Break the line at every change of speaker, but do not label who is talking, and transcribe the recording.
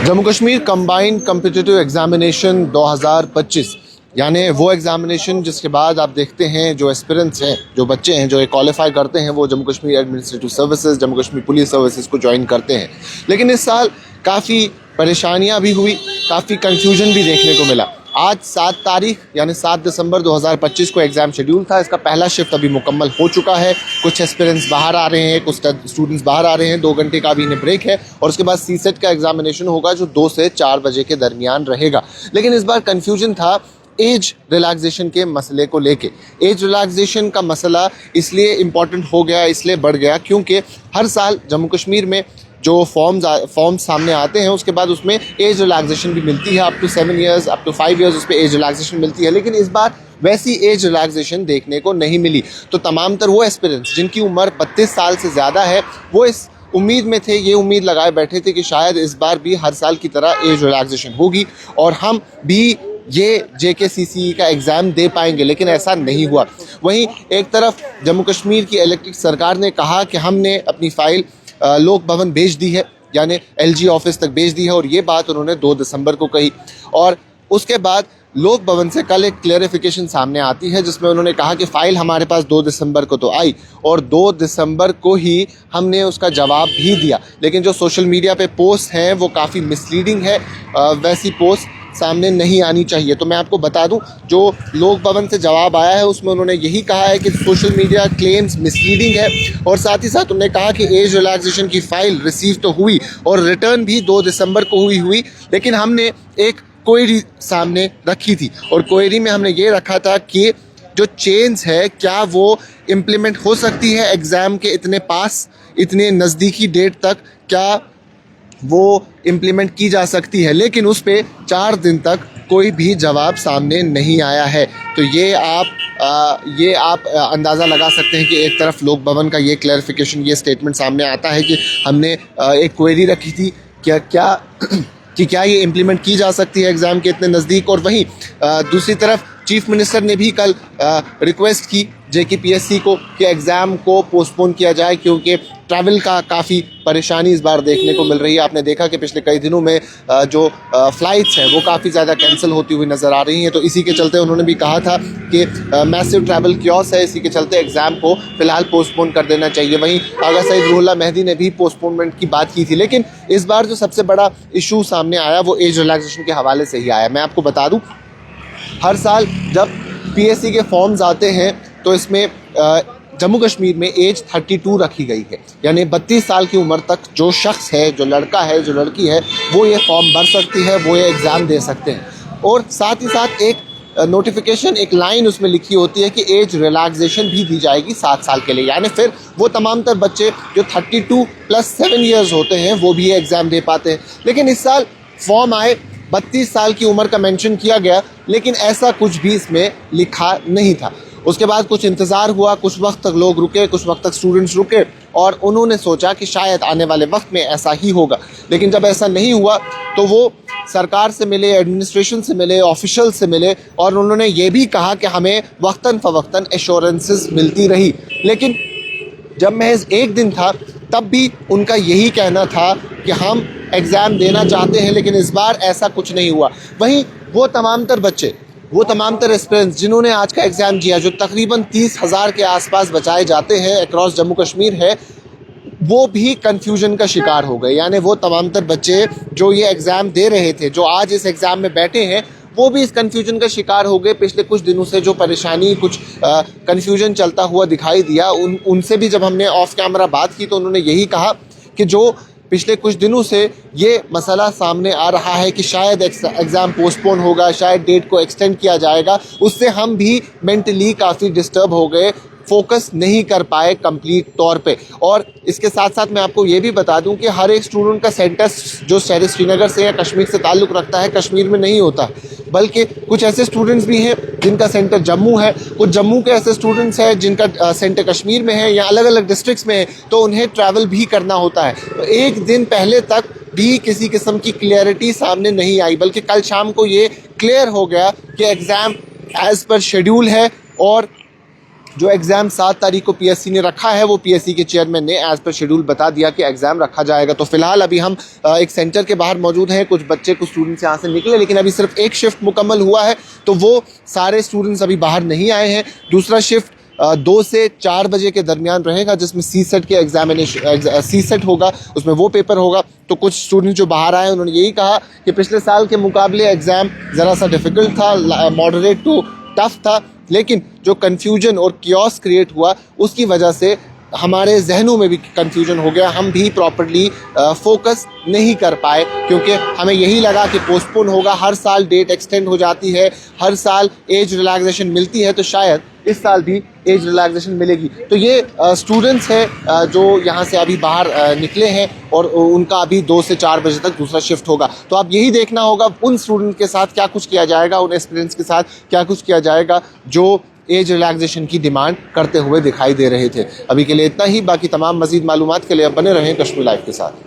Jammu Kashmir combined competitive examination 2025 यानी वो examination जिसके बाद आप देखते हैं जो एस्पिरेंट्स हैं, जो बच्चे हैं जो क्वालिफाई करते हैं, वो Jammu Kashmir administrative services, Jammu Kashmir police services को ज्वाइन करते हैं। लेकिन इस साल काफ़ी परेशानियां भी हुई, काफ़ी कंफ्यूजन भी देखने को मिला। आज 7 तारीख यानी 7 दिसंबर 2025 को एग्ज़ाम शेड्यूल था। इसका पहला शिफ्ट अभी मुकम्मल हो चुका है। कुछ एस्पिरेंट्स बाहर आ रहे हैं, कुछ स्टूडेंट्स बाहर आ रहे हैं। 2 घंटे का अभी इन्हें ब्रेक है और उसके बाद सीसेट का एग्जामिनेशन होगा जो 2 से 4 बजे के दरमियान रहेगा। लेकिन इस बार कन्फ्यूजन था एज रिलैक्सेशन के मसले को लेके। एज रिलैक्सेशन का मसला इसलिए इम्पॉर्टेंट हो गया, इसलिए बढ़ गया क्योंकि हर साल जम्मू कश्मीर में जो फॉर्म्स सामने आते हैं उसके बाद उसमें एज रिलैक्सेशन भी मिलती है। Up to 7 years, up to 5 years उस पर एज रिलैक्सेशन मिलती है। लेकिन इस बार वैसी एज रिलैक्सेशन देखने को नहीं मिली। तो तमाम तर वो एस्पिरेंट्स जिनकी उम्र 32 साल से ज़्यादा है वो इस उम्मीद में थे, ये उम्मीद लगाए बैठे थे कि शायद इस बार भी हर साल की तरह एज रिलैक्सेशन होगी और हम भी ये JKCCE का एग्ज़ाम दे पाएंगे। लेकिन ऐसा नहीं हुआ। वहीं एक तरफ जम्मू कश्मीर की इलेक्टेड सरकार ने कहा कि हमने अपनी फ़ाइल लोक भवन भेज दी है, यानी LG ऑफिस तक भेज दी है और ये बात उन्होंने 2 दिसंबर को कही। और उसके बाद लोक भवन से कल एक क्लेरिफिकेशन सामने आती है जिसमें उन्होंने कहा कि फ़ाइल हमारे पास 2 दिसंबर को तो आई और 2 दिसंबर को ही हमने उसका जवाब भी दिया। लेकिन जो सोशल मीडिया पे पोस्ट हैं वो काफ़ी मिसलीडिंग है। वैसी पोस्ट सामने नहीं आनी चाहिए। तो मैं आपको बता दूं, जो लोक भवन से जवाब आया है उसमें उन्होंने यही कहा है कि सोशल मीडिया क्लेम्स मिसलीडिंग है और साथ ही साथ उन्होंने कहा कि एज रिलैक्सेशन की फ़ाइल रिसीव तो हुई और रिटर्न भी 2 दिसंबर को हुई, लेकिन हमने एक क्वेरी सामने रखी थी और क्वेरी में हमने ये रखा था कि जो चेंज है क्या वो इम्प्लीमेंट हो सकती है एग्ज़ाम के इतने पास, इतने नज़दीकी डेट तक, क्या वो इम्प्लीमेंट की जा सकती है। लेकिन उस पर 4 दिन तक कोई भी जवाब सामने नहीं आया है। तो ये आप अंदाज़ा लगा सकते हैं कि एक तरफ लोक भवन का ये क्लैरिफिकेशन, ये स्टेटमेंट सामने आता है कि हमने एक क्वेरी रखी थी क्या ये इम्प्लीमेंट की जा सकती है एग्ज़ाम के इतने नज़दीक। और वहीं दूसरी तरफ चीफ मिनिस्टर ने भी कल रिक्वेस्ट की JKPSC को कि एग्ज़ाम को पोस्टपोन किया जाए क्योंकि ट्रैवल का काफ़ी परेशानी इस बार देखने को मिल रही है। आपने देखा कि पिछले कई दिनों में जो फ़्लाइट्स हैं वो काफ़ी ज़्यादा कैंसिल होती हुई नज़र आ रही हैं। तो इसी के चलते उन्होंने भी कहा था कि मैसिव ट्रैवल क्योस है, इसी के चलते एग्ज़ाम को फ़िलहाल पोस्टपोन कर देना चाहिए। वहीं आगा सईद रुहुल्लाह मेहदी ने भी पोस्टपोनमेंट की बात की थी। लेकिन इस बार जो सबसे बड़ा इशू सामने आया वो एज रिलैक्सेशन के हवाले से ही आया। मैं आपको बता दूँ, हर साल जब PSC के फॉर्म्स आते हैं तो इसमें जम्मू कश्मीर में एज 32 रखी गई है, यानी 32 साल की उम्र तक जो शख्स है, जो लड़का है, जो लड़की है, वो ये फॉर्म भर सकती है, वो ये एग्ज़ाम दे सकते हैं। और साथ ही साथ एक नोटिफिकेशन, एक लाइन उसमें लिखी होती है कि एज रिलैक्सेशन भी दी जाएगी 7 साल के लिए, यानी फिर वो तमाम तर बच्चे जो 32 + 7 ईयर्स होते हैं वो भी ये एग्ज़ाम दे पाते हैं। लेकिन इस साल फॉर्म आए, 32 साल की उम्र का मेंशन किया गया, लेकिन ऐसा कुछ भी इसमें लिखा नहीं था। उसके बाद कुछ इंतज़ार हुआ, कुछ वक्त तक लोग रुके, कुछ वक्त तक स्टूडेंट्स रुके और उन्होंने सोचा कि शायद आने वाले वक्त में ऐसा ही होगा। लेकिन जब ऐसा नहीं हुआ तो वो सरकार से मिले, एडमिनिस्ट्रेशन से मिले, ऑफिशियल से मिले और उन्होंने ये भी कहा कि हमें वक्तन फ़वक्तन एश्योरेंसेस मिलती रही। लेकिन जब महज एक दिन था तब भी उनका यही कहना था कि हम एग्ज़ाम देना चाहते हैं, लेकिन इस बार ऐसा कुछ नहीं हुआ। वहीं वो तमाम तर बच्चे, वो तमाम तर एस्पिरेंट्स जिन्होंने आज का एग्ज़ाम दिया, जो तकरीबन 30,000 के आसपास बचाए जाते हैं अक्रॉस जम्मू कश्मीर है, वो भी कन्फ्यूजन का शिकार हो गए। यानी वो तमाम तर बच्चे जो ये एग्ज़ाम दे रहे थे, जो आज इस एग्ज़ाम में बैठे हैं, वो भी इस कन्फ्यूजन का शिकार हो गए। पिछले कुछ दिनों से जो परेशानी, कुछ कन्फ्यूजन चलता हुआ दिखाई दिया, उनसे भी जब हमने ऑफ कैमरा बात की तो उन्होंने यही कहा कि जो पिछले कुछ दिनों से ये मसला सामने आ रहा है कि शायद एग्ज़ाम पोस्टपोन होगा, शायद डेट को एक्सटेंड किया जाएगा, उससे हम भी मेंटली काफ़ी डिस्टर्ब हो गए, फोकस नहीं कर पाए कंप्लीट तौर पे। और इसके साथ साथ मैं आपको ये भी बता दूं कि हर एक स्टूडेंट का सेंटर जो शहर श्रीनगर से या कश्मीर से ताल्लुक़ रखता है, कश्मीर में नहीं होता, बल्कि कुछ ऐसे स्टूडेंट्स भी हैं जिनका सेंटर जम्मू है, कुछ जम्मू के ऐसे स्टूडेंट्स हैं जिनका सेंटर कश्मीर में है या अलग अलग डिस्ट्रिक्ट्स में है, तो उन्हें ट्रैवल भी करना होता है। तो एक दिन पहले तक भी किसी किस्म की क्लियरिटी सामने नहीं आई, बल्कि कल शाम को ये क्लियर हो गया कि एग्ज़ाम एज़ पर शेड्यूल है और जो एग्ज़ाम 7 तारीख को पीएससी ने रखा है, वो पीएससी के चेयरमैन ने एज़ पर शेड्यूल बता दिया कि एग्ज़ाम रखा जाएगा। तो फिलहाल अभी हम एक सेंटर के बाहर मौजूद हैं, कुछ बच्चे कुछ स्टूडेंट्स यहाँ से निकले, लेकिन अभी सिर्फ एक शिफ्ट मुकम्मल हुआ है, तो वो सारे स्टूडेंट्स अभी बाहर नहीं आए हैं। दूसरा शिफ्ट 2 से 4 बजे के दरमियान रहेगा, जिसमें सीसेट के एग्जामिनेशन सीसेट होगा, उसमें वो पेपर होगा। तो कुछ स्टूडेंट जो बाहर आए उन्होंने यही कहा कि पिछले साल के मुकाबले एग्ज़ाम ज़रा सा डिफ़िकल्ट था, मॉडरेट टू टफ था, लेकिन जो कन्फ्यूजन और कियोस क्रिएट हुआ उसकी वजह से हमारे जहनों में भी कन्फ्यूजन हो गया, हम भी प्रॉपर्ली फोकस नहीं कर पाए, क्योंकि हमें यही लगा कि पोस्टपोन होगा। हर साल डेट एक्सटेंड हो जाती है, हर साल एज रिलैक्सेशन मिलती है, तो शायद इस साल भी एज रिलैक्सेशन मिलेगी। तो ये स्टूडेंट्स हैं जो यहाँ से अभी बाहर निकले हैं और उनका अभी 2 से 4 बजे तक दूसरा शिफ्ट होगा। तो अब यही देखना होगा उन स्टूडेंट के साथ क्या कुछ किया जाएगा, उन एस्पिरेंट्स के साथ क्या कुछ किया जाएगा जो एज रिलैक्सेशन की डिमांड करते हुए दिखाई दे रहे थे। अभी के लिए इतना ही, बाकी तमाम मज़ीद मालूमात के लिए अब बने रहें कश्मीर लाइव के साथ।